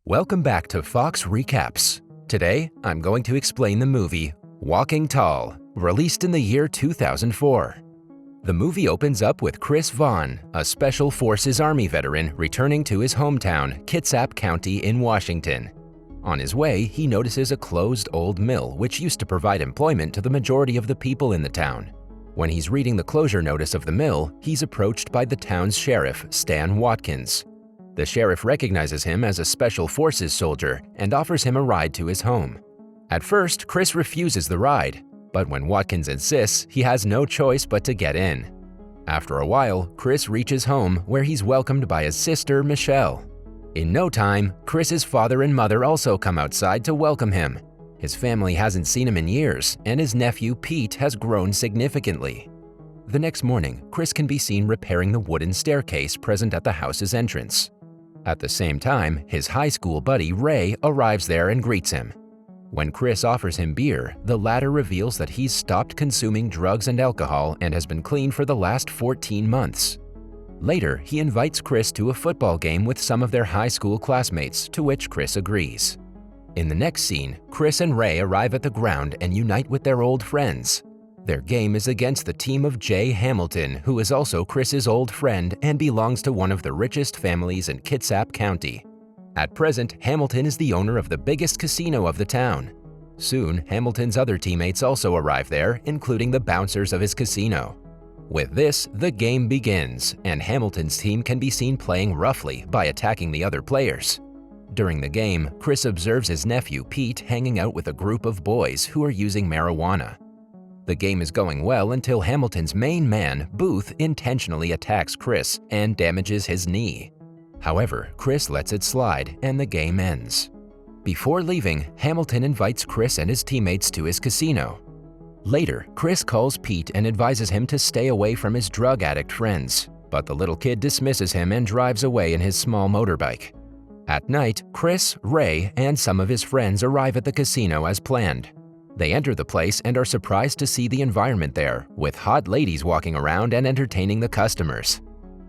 Welcome back to Fox Recaps. Today, I'm going to explain the movie Walking Tall, released in the year 2004. The movie opens up with Chris Vaughn, a Special Forces Army veteran returning to his hometown, Kitsap County in Washington. On his way, he notices a closed old mill which used to provide employment to the majority of the people in the town. When he's reading the closure notice of the mill, he's approached by the town's sheriff, Stan Watkins. The sheriff recognizes him as a Special Forces soldier and offers him a ride to his home. At first, Chris refuses the ride, but when Watkins insists, he has no choice but to get in. After a while, Chris reaches home where he's welcomed by his sister, Michelle. In no time, Chris's father and mother also come outside to welcome him. His family hasn't seen him in years, and his nephew, Pete, has grown significantly. The next morning, Chris can be seen repairing the wooden staircase present at the house's entrance. At the same time, his high school buddy, Ray, arrives there and greets him. When Chris offers him beer, the latter reveals that he's stopped consuming drugs and alcohol and has been clean for the last 14 months. Later, he invites Chris to a football game with some of their high school classmates, to which Chris agrees. In the next scene, Chris and Ray arrive at the ground and unite with their old friends. Their game is against the team of Jay Hamilton, who is also Chris's old friend and belongs to one of the richest families in Kitsap County. At present, Hamilton is the owner of the biggest casino of the town. Soon, Hamilton's other teammates also arrive there, including the bouncers of his casino. With this, the game begins, and Hamilton's team can be seen playing roughly by attacking the other players. During the game, Chris observes his nephew, Pete, hanging out with a group of boys who are using marijuana. The game is going well until Hamilton's main man, Booth, intentionally attacks Chris and damages his knee. However, Chris lets it slide and the game ends. Before leaving, Hamilton invites Chris and his teammates to his casino. Later, Chris calls Pete and advises him to stay away from his drug addict friends, but the little kid dismisses him and drives away in his small motorbike. At night, Chris, Ray, and some of his friends arrive at the casino as planned. They enter the place and are surprised to see the environment there, with hot ladies walking around and entertaining the customers.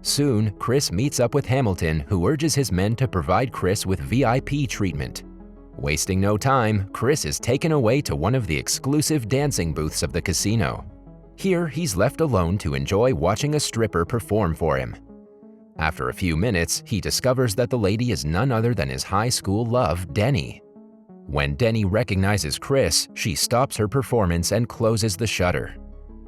Soon, Chris meets up with Hamilton, who urges his men to provide Chris with VIP treatment. Wasting no time, Chris is taken away to one of the exclusive dancing booths of the casino. Here, he's left alone to enjoy watching a stripper perform for him. After a few minutes, he discovers that the lady is none other than his high school love, Denny. When Denny recognizes Chris, she stops her performance and closes the shutter.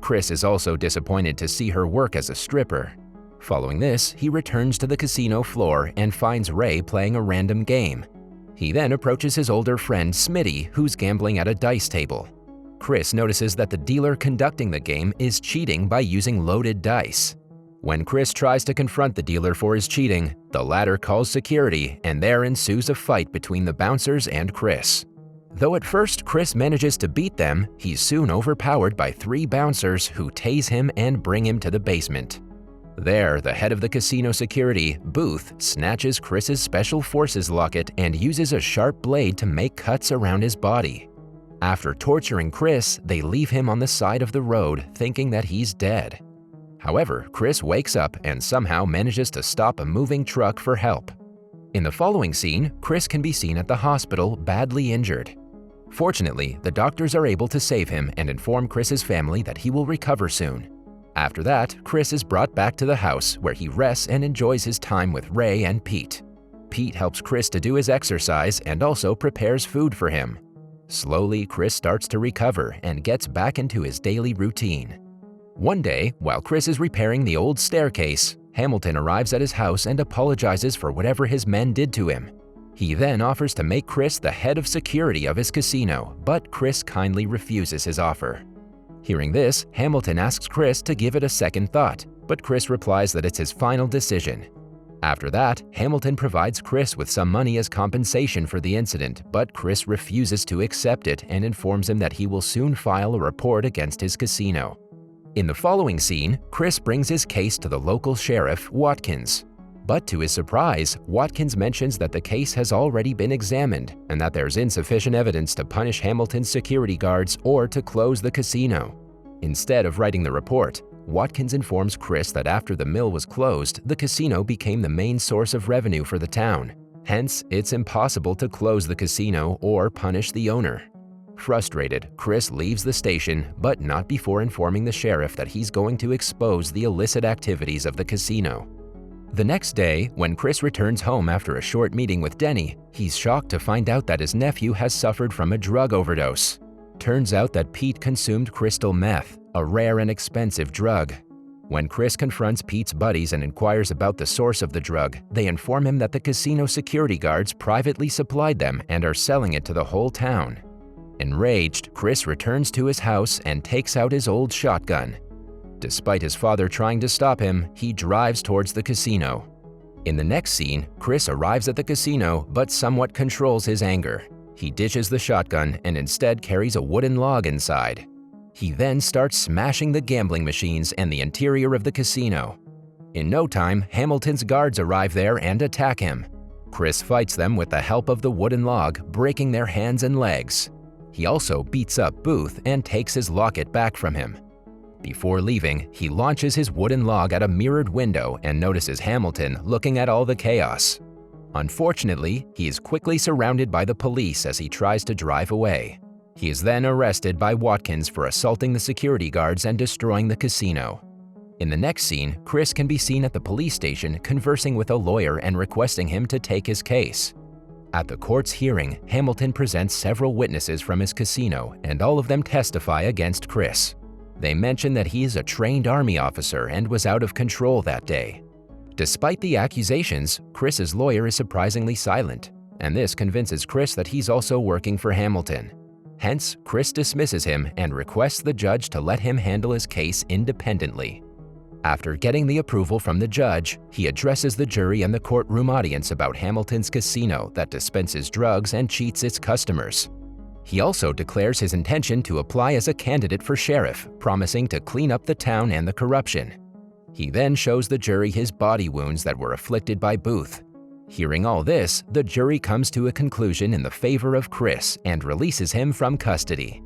Chris is also disappointed to see her work as a stripper. Following this, he returns to the casino floor and finds Ray playing a random game. He then approaches his older friend Smitty, who's gambling at a dice table. Chris notices that the dealer conducting the game is cheating by using loaded dice. When Chris tries to confront the dealer for his cheating, the latter calls security, and there ensues a fight between the bouncers and Chris. Though at first Chris manages to beat them, he's soon overpowered by 3 bouncers who tase him and bring him to the basement. There, the head of the casino security, Booth, snatches Chris's Special Forces locket and uses a sharp blade to make cuts around his body. After torturing Chris, they leave him on the side of the road, thinking that he's dead. However, Chris wakes up and somehow manages to stop a moving truck for help. In the following scene, Chris can be seen at the hospital, badly injured. Fortunately, the doctors are able to save him and inform Chris's family that he will recover soon. After that, Chris is brought back to the house where he rests and enjoys his time with Ray and Pete. Pete helps Chris to do his exercise and also prepares food for him. Slowly, Chris starts to recover and gets back into his daily routine. One day, while Chris is repairing the old staircase, Hamilton arrives at his house and apologizes for whatever his men did to him. He then offers to make Chris the head of security of his casino, but Chris kindly refuses his offer. Hearing this, Hamilton asks Chris to give it a second thought, but Chris replies that it's his final decision. After that, Hamilton provides Chris with some money as compensation for the incident, but Chris refuses to accept it and informs him that he will soon file a report against his casino. In the following scene, Chris brings his case to the local sheriff, Watkins. But to his surprise, Watkins mentions that the case has already been examined and that there's insufficient evidence to punish Hamilton's security guards or to close the casino. Instead of writing the report, Watkins informs Chris that after the mill was closed, the casino became the main source of revenue for the town. Hence, it's impossible to close the casino or punish the owner. Frustrated, Chris leaves the station, but not before informing the sheriff that he's going to expose the illicit activities of the casino. The next day, when Chris returns home after a short meeting with Denny, he's shocked to find out that his nephew has suffered from a drug overdose. Turns out that Pete consumed crystal meth, a rare and expensive drug. When Chris confronts Pete's buddies and inquires about the source of the drug, they inform him that the casino security guards privately supplied them and are selling it to the whole town. Enraged, Chris returns to his house and takes out his old shotgun. Despite his father trying to stop him, he drives towards the casino. In the next scene, Chris arrives at the casino but somewhat controls his anger. He ditches the shotgun and instead carries a wooden log inside. He then starts smashing the gambling machines and the interior of the casino. In no time, Hamilton's guards arrive there and attack him. Chris fights them with the help of the wooden log, breaking their hands and legs. He also beats up Booth and takes his locket back from him. Before leaving, he launches his wooden log at a mirrored window and notices Hamilton looking at all the chaos. Unfortunately, he is quickly surrounded by the police as he tries to drive away. He is then arrested by Watkins for assaulting the security guards and destroying the casino. In the next scene, Chris can be seen at the police station conversing with a lawyer and requesting him to take his case. At the court's hearing, Hamilton presents several witnesses from his casino, and all of them testify against Chris. They mention that he is a trained army officer and was out of control that day. Despite the accusations, Chris's lawyer is surprisingly silent, and this convinces Chris that he's also working for Hamilton. Hence, Chris dismisses him and requests the judge to let him handle his case independently. After getting the approval from the judge, he addresses the jury and the courtroom audience about Hamilton's casino that dispenses drugs and cheats its customers. He also declares his intention to apply as a candidate for sheriff, promising to clean up the town and the corruption. He then shows the jury his body wounds that were afflicted by Booth. Hearing all this, the jury comes to a conclusion in the favor of Chris and releases him from custody.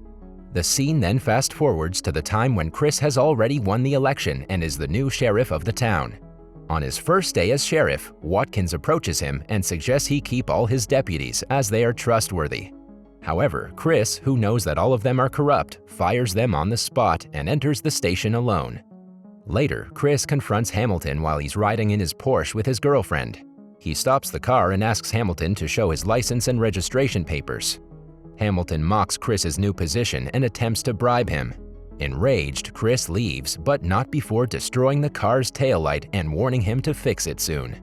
The scene then fast forwards to the time when Chris has already won the election and is the new sheriff of the town. On his first day as sheriff, Watkins approaches him and suggests he keep all his deputies as they are trustworthy. However, Chris, who knows that all of them are corrupt, fires them on the spot and enters the station alone. Later, Chris confronts Hamilton while he's riding in his Porsche with his girlfriend. He stops the car and asks Hamilton to show his license and registration papers. Hamilton mocks Chris's new position and attempts to bribe him. Enraged, Chris leaves, but not before destroying the car's taillight and warning him to fix it soon.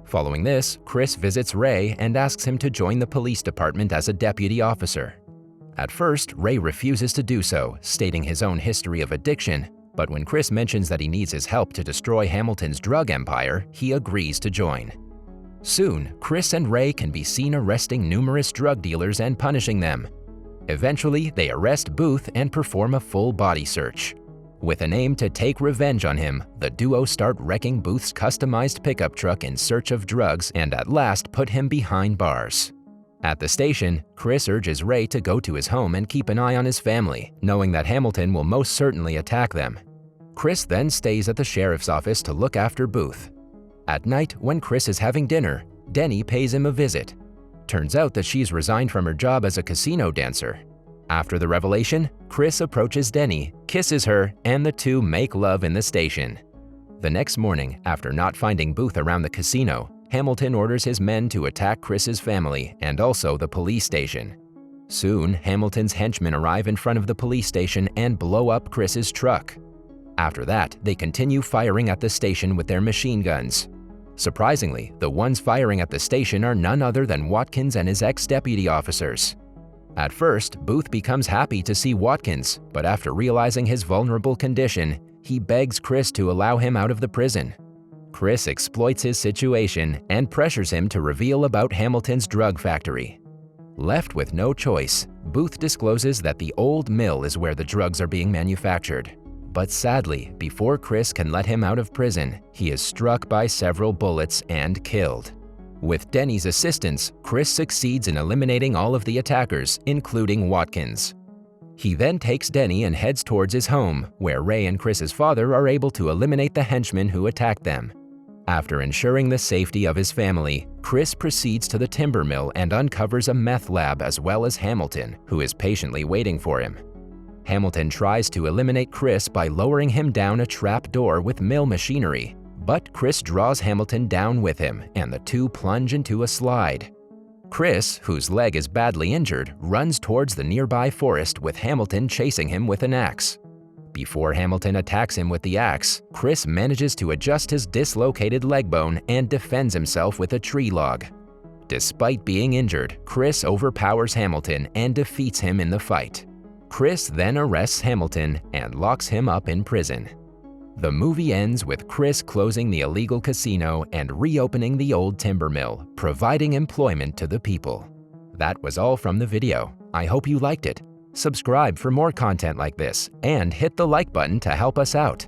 Following this, Chris visits Ray and asks him to join the police department as a deputy officer. At first, Ray refuses to do so, stating his own history of addiction, but when Chris mentions that he needs his help to destroy Hamilton's drug empire, he agrees to join. Soon, Chris and Ray can be seen arresting numerous drug dealers and punishing them. Eventually, they arrest Booth and perform a full body search. With an aim to take revenge on him, the duo start wrecking Booth's customized pickup truck in search of drugs and at last put him behind bars. At the station, Chris urges Ray to go to his home and keep an eye on his family, knowing that Hamilton will most certainly attack them. Chris then stays at the sheriff's office to look after Booth. At night, when Chris is having dinner, Denny pays him a visit. Turns out that she's resigned from her job as a casino dancer. After the revelation, Chris approaches Denny, kisses her, and the two make love in the station. The next morning, after not finding Booth around the casino, Hamilton orders his men to attack Chris's family and also the police station. Soon, Hamilton's henchmen arrive in front of the police station and blow up Chris's truck. After that, they continue firing at the station with their machine guns. Surprisingly, the ones firing at the station are none other than Watkins and his ex-deputy officers. At first, Booth becomes happy to see Watkins, but after realizing his vulnerable condition, he begs Chris to allow him out of the prison. Chris exploits his situation and pressures him to reveal about Hamilton's drug factory. Left with no choice, Booth discloses that the old mill is where the drugs are being manufactured. But sadly, before Chris can let him out of prison, he is struck by several bullets and killed. With Denny's assistance, Chris succeeds in eliminating all of the attackers, including Watkins. He then takes Denny and heads towards his home, where Ray and Chris's father are able to eliminate the henchmen who attacked them. After ensuring the safety of his family, Chris proceeds to the timber mill and uncovers a meth lab as well as Hamilton, who is patiently waiting for him. Hamilton tries to eliminate Chris by lowering him down a trap door with mill machinery, but Chris draws Hamilton down with him and the two plunge into a slide. Chris, whose leg is badly injured, runs towards the nearby forest with Hamilton chasing him with an axe. Before Hamilton attacks him with the axe, Chris manages to adjust his dislocated leg bone and defends himself with a tree log. Despite being injured, Chris overpowers Hamilton and defeats him in the fight. Chris then arrests Hamilton and locks him up in prison. The movie ends with Chris closing the illegal casino and reopening the old timber mill, providing employment to the people. That was all from the video. I hope you liked it. Subscribe for more content like this and hit the like button to help us out.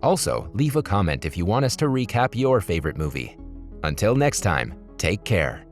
Also, leave a comment if you want us to recap your favorite movie. Until next time, take care.